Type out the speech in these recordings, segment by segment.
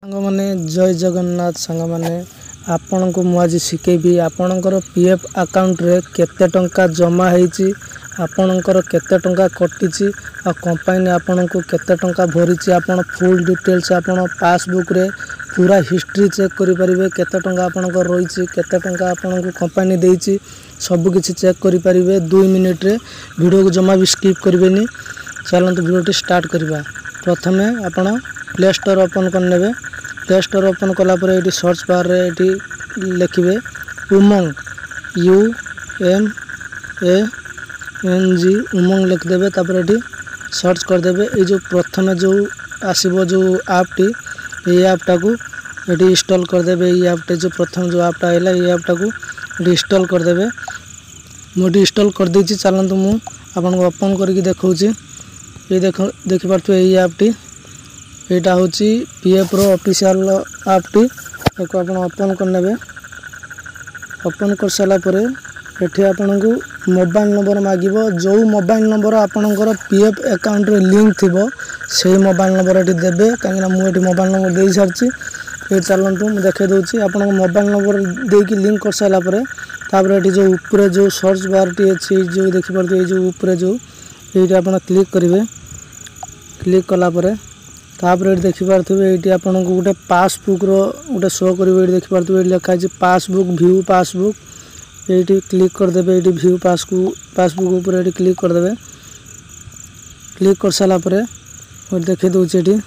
सांग माने जय जगन्नाथ सांग माने आपण को मु आज शिखेबी आपणकर पीएफ अकाउंट रे केते टंका जमा हेची आपणकर केते टंका कटिची आ कंपनी आपण को केते टंका भरिची आपण फुल डिटेल्स आपण पासबुक रे पूरा हिस्ट्री चेक करि परिबे केते टंका आपणकर रहिची केते टंका आपण को कंपनी देइची सब किछि चेक करि परिबे 2 मिनिट रे वीडियो को जमा भी स्किप करबेनी। चलंतु वीडियो स्टार्ट करबा। प्रथमे आपण प्ले स्टोर ओपन कर नेबे। प्ले स्टोर ओपन कला पर एटी सर्च बार रे एटी लिखिबे उमंग UMANG उमंग लिख देबे। तापर एटी सर्च कर देबे। ए जो प्रथमे जो आसीबो जो ऐप टी ए ऐप टा को एटी इंस्टॉल कर देबे। ए ऐप टे जो प्रथम जो ऐप टा आइला ए ऐप टा को एटी इंस्टॉल कर देबे। मोटी इंस्टॉल कर देछि। चलंतु मु आपन को ओपन करके देखौछि। ये देखि पारथु ए ऐप टी एटा होची पीएफ रो ऑफिशियल ऐप टी एको आपण ओपन कर नेबे। ओपन कर साला परे एठी आपण को मोबाइल नंबर मागिबो। जो मोबाइल नंबर आपणकर पीएफ अकाउंट रे लिंक थिबो सेही मोबाइल नंबर एठी देबे। कांगना मु एठी मोबाइल नंबर देई सारछि। ए चलंतु मु देखे दोछि। आपण को मोबाइल नंबर देकी लिंक कर साला परे तापर एठी जो ऊपर जो सर्च बार टी अछि जो देखि परथु ए जो ऊपर जो एठी आपण क्लिक करिवे। क्लिक कला परे तापर देखि पारथुबे एटी आपन को गोटे पासबुक रो गोटे शो करिवे। एटी देखि पारथुबे एटी लिखा अछि passbook view passbook. Eighty click कर देबे। एटी व्यू पासबुक ऊपर एटी क्लिक कर देबे। क्लिक कर साला परे और देखि दोछि एटी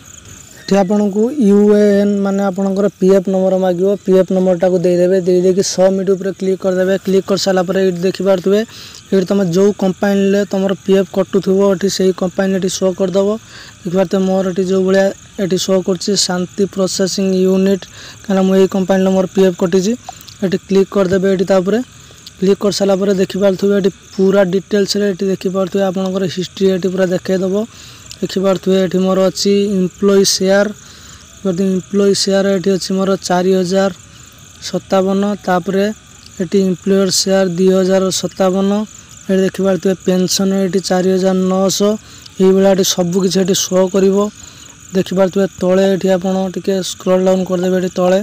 आपन को यूएएन माने आपनकर पीएफ नंबर मागियो। पीएफ नंबर टा को दे देबे। दे देके सबमिट ऊपर क्लिक कर देबे। क्लिक कर साला परे एटी देखि पारथुबे एटी तमे जो कंपनी ले तमर पीएफ कटुथबो एटी सेही कंपनी एटी शो कर दबो। देखि पारथुबे मोर एटी जो बळिया एटी शो करछि शांति प्रोसेसिंग यूनिट काना मु एही कंपनी ले मोर पीएफ कटिछि। एटी क्लिक कर देबे। एटी ता ऊपर क्लिक कर साला परे देखि पारथुबे एटी पूरा डिटेल्स रे एटी देखि पारथुबे आपनकर हिस्ट्री एटी पूरा देखाइ दबो। देखि पारथुबे एटी मोर अछि एम्प्लॉय शेयर। यदि एम्प्लॉय शेयर एटी अछि मोर 4057। तापरे एटी एम्प्लॉयर शेयर 2057। एटी देखि पारथुबे पेंशन एटी 4900। एही बेला एटी सब किछ एटी शो करिवो। देखि पारथुबे तळे एटी आपण टिके स्क्रॉल डाउन कर देबे। एटी तळे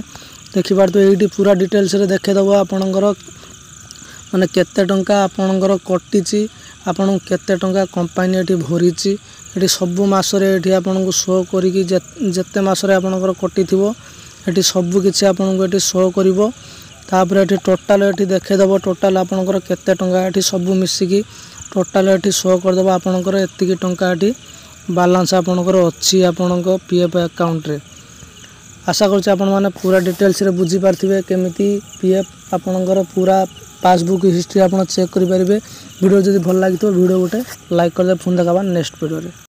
देखि पारथुबे एटी पूरा डिटेल्स रे देखे दबो आपणकर माने केते टंका आपणकर कटिछि आपण केते टंका कंपनी एटी भरिछि। एटी सब मास रे एटी आपण को शो करी कि जत्ते मास रे आपणकर कटिथिबो एटी सब किछ आपण को एटी शो करिवो। तापर एटी टोटल एटी देखे दबो टोटल आपणकर केते टंका एटी सब मिसी कि टोटल एटी शो कर दबो आपणकर एति कि टंका एटी बैलेंस आपणकर अछि आपणको पीएफ अकाउंट रे। आशा करछि आपण माने पूरा डिटेल्स रे बुझी पारथिबे केमिति पीएफ आपणकर पूरा पासबुक हिस्ट्री आपण चेक करि परिबे। वीडियो जदि भल लागितो वीडियो गोटे लाइक कर दे। फोन देखाबा नेक्स्ट वीडियो रे।